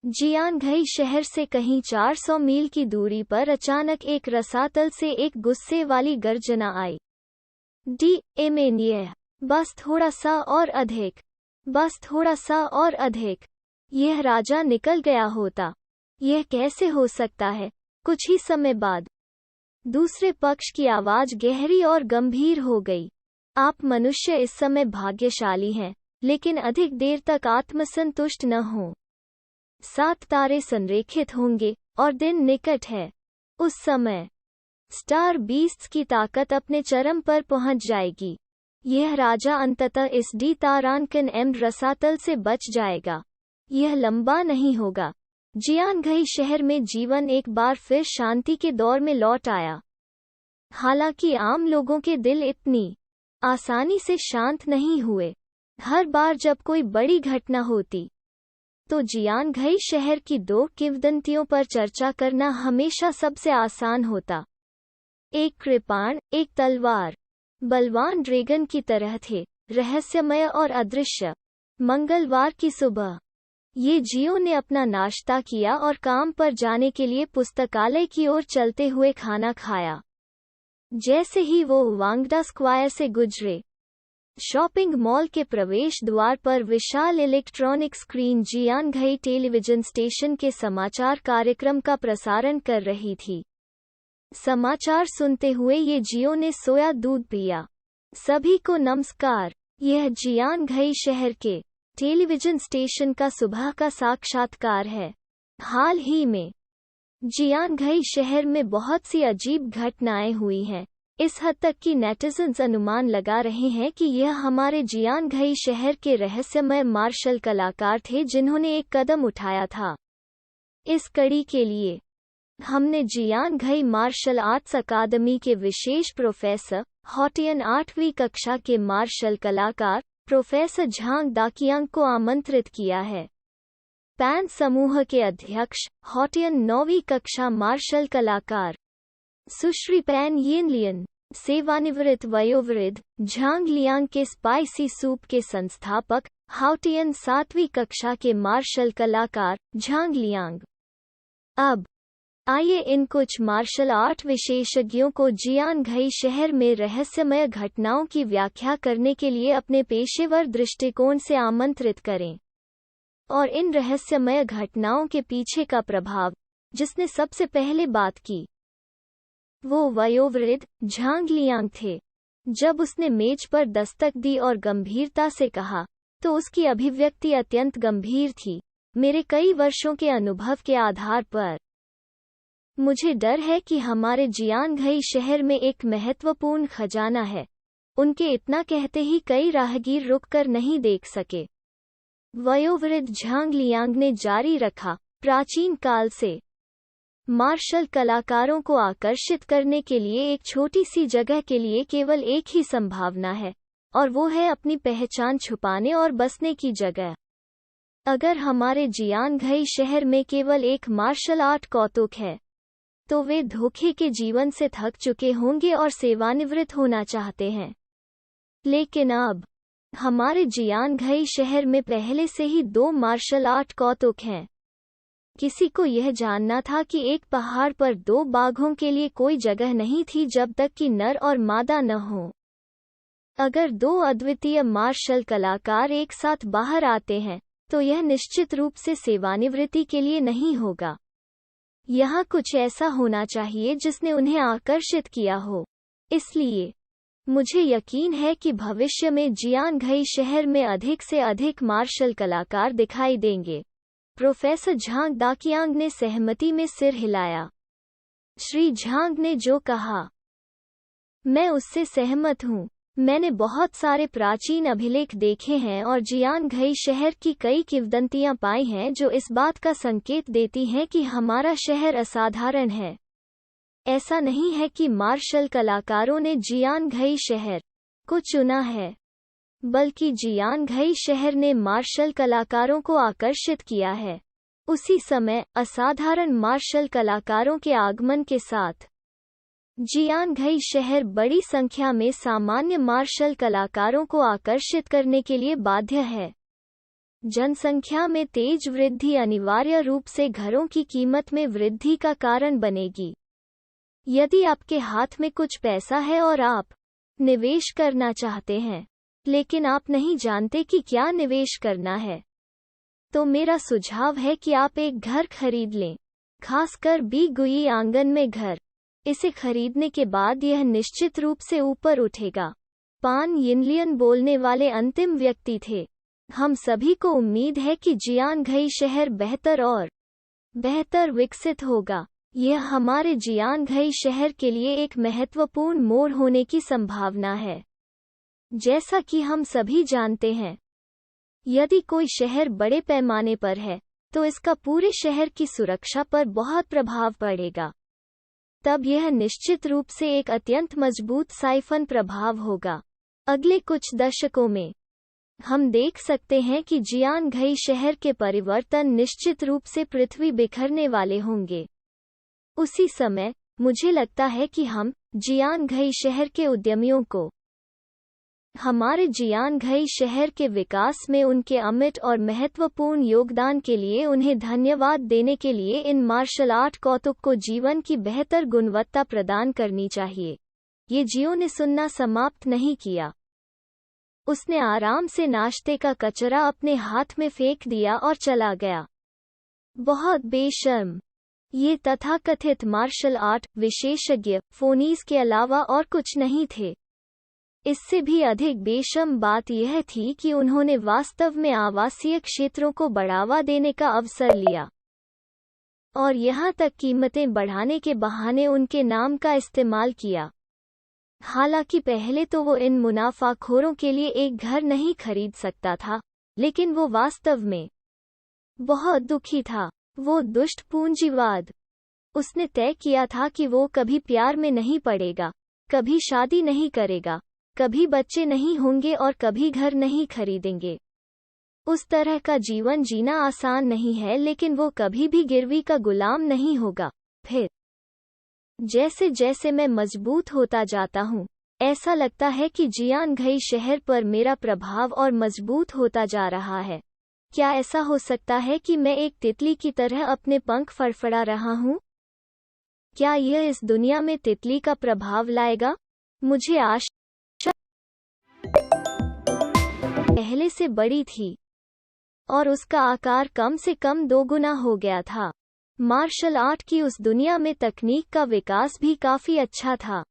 जियानघई शहर से कहीं 400 मील की दूरी पर अचानक एक रसातल से एक गुस्से वाली गर्जना आई। डी एमेनियर, बस थोड़ा सा और अधिक, बस थोड़ा सा और अधिक। यह राजा निकल गया होता। यह कैसे हो सकता है? कुछ ही समय बाद दूसरे पक्ष की आवाज गहरी और गंभीर हो गई। आप मनुष्य इस समय भाग्यशाली हैं, लेकिन अधिक देर तक आत्मसंतुष्ट न हो। 7 तारे संरेखित होंगे और दिन निकट है। उस समय स्टार बीस्ट्स की ताकत अपने चरम पर पहुंच जाएगी। यह राजा अंततः इस डी तारांकन एम रसातल से बच जाएगा। यह लंबा नहीं होगा। जियानघई शहर में जीवन एक बार फिर शांति के दौर में लौट आया। हालांकि आम लोगों के दिल इतनी आसानी से शांत नहीं हुए। हर बार जब कोई बड़ी घटना होती तो जियानघई शहर की 2 किंवदंतियों पर चर्चा करना हमेशा सबसे आसान होता। एक कृपाण, एक तलवार। बलवान ड्रैगन की तरह थे, रहस्यमय और अदृश्य। मंगलवार की सुबह ये जियो ने अपना नाश्ता किया और काम पर जाने के लिए पुस्तकालय की ओर चलते हुए खाना खाया। जैसे ही वो वांगडा स्क्वायर से गुजरे, शॉपिंग मॉल के प्रवेश द्वार पर विशाल इलेक्ट्रॉनिक स्क्रीन जियानघई टेलीविजन स्टेशन के समाचार कार्यक्रम का प्रसारण कर रही थी। समाचार सुनते हुए ये जियो ने सोया दूध पिया। सभी को नमस्कार। यह जियानघई शहर के टेलीविजन स्टेशन का सुबह का साक्षात्कार है। हाल ही में जियानघई शहर में बहुत सी अजीब घटनाएं हुई हैं। इस हद तक कि नेटिजन्स अनुमान लगा रहे हैं कि यह हमारे जियानघई शहर के रहस्यमय मार्शल कलाकार थे जिन्होंने एक कदम उठाया था। इस कड़ी के लिए हमने जियानघई मार्शल आर्ट्स अकादमी के विशेष प्रोफेसर, हॉटियन 8वीं कक्षा के मार्शल कलाकार प्रोफेसर झांग दाकियांग को आमंत्रित किया है। पैन समूह के अध्यक्ष, हॉटियन 9वीं कक्षा मार्शल कलाकार सुश्री पैन यिनलियन, सेवानिवृत्त वयोवृद्ध झांग लियांग के स्पाइसी सूप के संस्थापक, हॉटियन 7वीं कक्षा के मार्शल कलाकार झांग लियांग। अब आइए इन कुछ मार्शल आर्ट विशेषज्ञों को जियानघई शहर में रहस्यमय घटनाओं की व्याख्या करने के लिए अपने पेशेवर दृष्टिकोण से आमंत्रित करें, और इन रहस्यमय घटनाओं के पीछे का प्रभाव जिसने सबसे पहले बात की वो वयोवृद्ध झांग लियांग थे। जब उसने मेज पर दस्तक दी और गंभीरता से कहा, तो उसकी अभिव्यक्ति अत्यंत गंभीर थी। मेरे कई वर्षों के अनुभव के आधार पर मुझे डर है कि हमारे जियानघई शहर में एक महत्वपूर्ण खजाना है। उनके इतना कहते ही कई राहगीर रुककर नहीं देख सके। वयोवृद्ध झांग लियांग ने जारी रखा, प्राचीन काल से मार्शल कलाकारों को आकर्षित करने के लिए एक छोटी सी जगह के लिए केवल एक ही संभावना है, और वो है अपनी पहचान छुपाने और बसने की जगह। अगर हमारे जियानघई शहर में केवल एक मार्शल आर्ट कौतुक है, तो वे धोखे के जीवन से थक चुके होंगे और सेवानिवृत्त होना चाहते हैं। लेकिन अब हमारे जियानघई शहर में पहले से ही 2 मार्शल आर्ट कौतुक हैं। किसी को यह जानना था कि एक पहाड़ पर 2 बाघों के लिए कोई जगह नहीं थी जब तक कि नर और मादा न हो। अगर 2 अद्वितीय मार्शल कलाकार एक साथ बाहर आते हैं, तो यह निश्चित रूप से सेवानिवृत्ति के लिए नहीं होगा। यहाँ कुछ ऐसा होना चाहिए जिसने उन्हें आकर्षित किया हो। इसलिए मुझे यकीन है कि भविष्य में जियानघई शहर में अधिक से अधिक मार्शल कलाकार दिखाई देंगे। प्रोफेसर झांग दाकियांग ने सहमति में सिर हिलाया। श्री झांग ने जो कहा, मैं उससे सहमत हूँ। मैंने बहुत सारे प्राचीन अभिलेख देखे हैं और जियानघई शहर की कई किंवदंतियां पाई हैं जो इस बात का संकेत देती हैं कि हमारा शहर असाधारण है। ऐसा नहीं है कि मार्शल कलाकारों ने जियानघई शहर को चुना है, बल्कि जियानघई शहर ने मार्शल कलाकारों को आकर्षित किया है। उसी समय असाधारण मार्शल कलाकारों के आगमन के साथ जियानघई शहर बड़ी संख्या में सामान्य मार्शल कलाकारों को आकर्षित करने के लिए बाध्य है। जनसंख्या में तेज वृद्धि अनिवार्य रूप से घरों की कीमत में वृद्धि का कारण बनेगी। यदि आपके हाथ में कुछ पैसा है और आप निवेश करना चाहते हैं, लेकिन आप नहीं जानते कि क्या निवेश करना है, तो मेरा सुझाव है कि आप एक घर खरीद लें, खासकर बीगुई आंगन में घर। इसे खरीदने के बाद यह निश्चित रूप से ऊपर उठेगा। पान यिनलियन बोलने वाले अंतिम व्यक्ति थे। हम सभी को उम्मीद है कि जियांगघई शहर बेहतर और बेहतर विकसित होगा। यह हमारे जियांगघई शहर के लिए एक महत्वपूर्ण मोड़ होने की संभावना है। जैसा कि हम सभी जानते हैं, यदि कोई शहर बड़े पैमाने पर है, तो इसका पूरे शहर की सुरक्षा पर बहुत प्रभाव पड़ेगा। तब यह निश्चित रूप से एक अत्यंत मजबूत साइफन प्रभाव होगा। अगले कुछ दशकों में हम देख सकते हैं कि जियांगघई शहर के परिवर्तन निश्चित रूप से पृथ्वी बिखरने वाले होंगे। उसी समय मुझे लगता है कि हम जियांगघई शहर के उद्यमियों को हमारे जियांगघई शहर के विकास में उनके अमिट और महत्वपूर्ण योगदान के लिए उन्हें धन्यवाद देने के लिए इन मार्शल आर्ट कौतुक को जीवन की बेहतर गुणवत्ता प्रदान करनी चाहिए। ये जियो ने सुनना समाप्त नहीं किया। उसने आराम से नाश्ते का कचरा अपने हाथ में फेंक दिया और चला गया। बहुत बेशर्म। ये तथाकथित मार्शल आर्ट विशेषज्ञ फोनीज के अलावा और कुछ नहीं थे। इससे भी अधिक बेशर्म बात यह थी कि उन्होंने वास्तव में आवासीय क्षेत्रों को बढ़ावा देने का अवसर लिया और यहाँ तक कीमतें बढ़ाने के बहाने उनके नाम का इस्तेमाल किया। हालांकि पहले तो वो इन मुनाफाखोरों के लिए एक घर नहीं खरीद सकता था, लेकिन वो वास्तव में बहुत दुखी था। वो दुष्ट पूंजीवाद। उसने तय किया था कि वो कभी प्यार में नहीं पड़ेगा, कभी शादी नहीं करेगा, कभी बच्चे नहीं होंगे और कभी घर नहीं खरीदेंगे। उस तरह का जीवन जीना आसान नहीं है, लेकिन वो कभी भी गिरवी का गुलाम नहीं होगा। फिर जैसे जैसे मैं मजबूत होता जाता हूँ, ऐसा लगता है कि जियांगघई शहर पर मेरा प्रभाव और मजबूत होता जा रहा है। क्या ऐसा हो सकता है कि मैं एक तितली की तरह अपने पंख फड़फड़ा रहा हूँ? क्या यह इस दुनिया में तितली का प्रभाव लाएगा? मुझे आशा पहले से बड़ी थी और उसका आकार कम से कम 2 गुना हो गया था। मार्शल आर्ट की उस दुनिया में तकनीक का विकास भी काफी अच्छा था।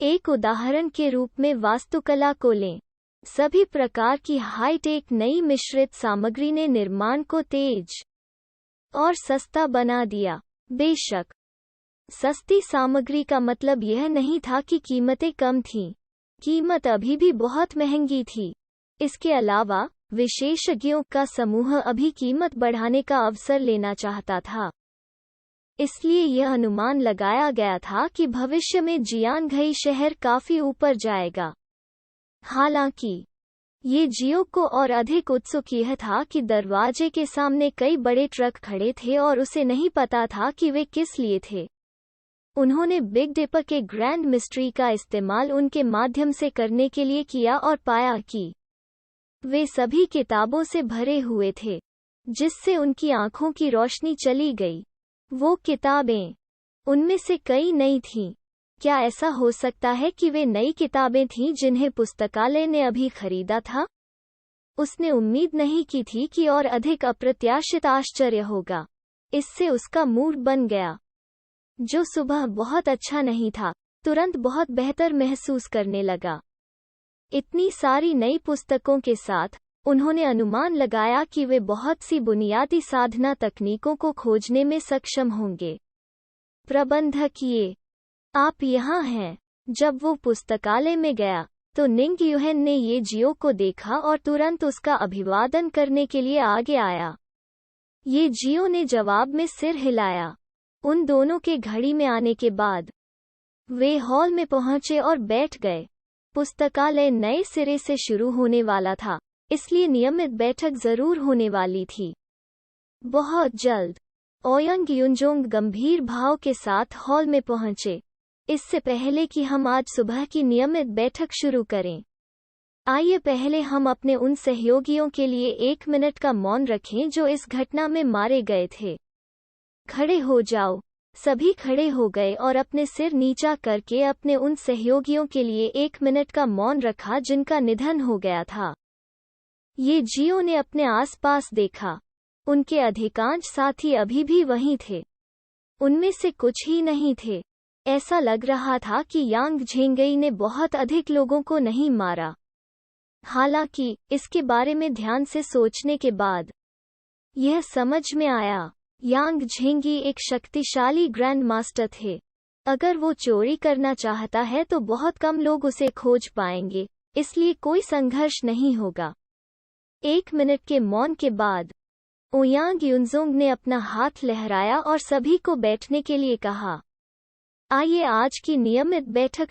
एक उदाहरण के रूप में वास्तुकला को लें। सभी प्रकार की हाईटेक नई मिश्रित सामग्री ने निर्माण को तेज और सस्ता बना दिया। बेशक सस्ती सामग्री का मतलब यह नहीं था कि कीमतें कम थीं। कीमत अभी भी बहुत महंगी थी। इसके अलावा विशेषज्ञों का समूह अभी कीमत बढ़ाने का अवसर लेना चाहता था। इसलिए यह अनुमान लगाया गया था कि भविष्य में जियांगघई शहर काफी ऊपर जाएगा। हालांकि ये जियो को और अधिक उत्सुक यह था कि दरवाजे के सामने कई बड़े ट्रक खड़े थे और उसे नहीं पता था कि वे किस लिए थे। उन्होंने बिग डिपर के ग्रैंड मिस्ट्री का इस्तेमाल उनके माध्यम से करने के लिए किया और पाया कि वे सभी किताबों से भरे हुए थे, जिससे उनकी आंखों की रोशनी चली गई। वो किताबें, उनमें से कई नई थीं। क्या ऐसा हो सकता है कि वे नई किताबें थीं जिन्हें पुस्तकालय ने अभी खरीदा था? उसने उम्मीद नहीं की थी कि और अधिक अप्रत्याशित आश्चर्य होगा। इससे उसका मूड बन गया। जो सुबह बहुत अच्छा नहीं था, तुरंत बहुत बेहतर महसूस करने लगा। इतनी सारी नई पुस्तकों के साथ उन्होंने अनुमान लगाया कि वे बहुत सी बुनियादी साधना तकनीकों को खोजने में सक्षम होंगे। प्रबंधक ये, आप यहाँ हैं। जब वो पुस्तकालय में गया, तो निंग यूहेन ने ये जियो को देखा और तुरंत उसका अभिवादन करने के लिए आगे आया। ये जियो ने जवाब में सिर हिलाया। उन दोनों के घड़ी में आने के बाद वे हॉल में पहुंचे और बैठ गए। पुस्तकालय नए सिरे से शुरू होने वाला था, इसलिए नियमित बैठक जरूर होने वाली थी। बहुत जल्द ओयंग युनजोंग गंभीर भाव के साथ हॉल में पहुंचे। इससे पहले कि हम आज सुबह की नियमित बैठक शुरू करें, आइए पहले हम अपने उन सहयोगियों के लिए 1 मिनट का मौन रखें जो इस घटना में मारे गए थे। खड़े हो जाओ। सभी खड़े हो गए और अपने सिर नीचा करके अपने उन सहयोगियों के लिए 1 मिनट का मौन रखा जिनका निधन हो गया था। ये जियो ने अपने आसपास देखा। उनके अधिकांश साथी अभी भी वहीं थे। उनमें से कुछ ही नहीं थे। ऐसा लग रहा था कि यांग झेंगई ने बहुत अधिक लोगों को नहीं मारा। हालांकि इसके बारे में ध्यान से सोचने के बाद यह समझ में आया, यांग झेंगी एक शक्तिशाली ग्रैंड मास्टर थे। अगर वो चोरी करना चाहता है तो बहुत कम लोग उसे खोज पाएंगे, इसलिए कोई संघर्ष नहीं होगा। 1 मिनट के मौन के बाद ओयांग युनजोंग ने अपना हाथ लहराया और सभी को बैठने के लिए कहा। आइए आज की नियमित बैठक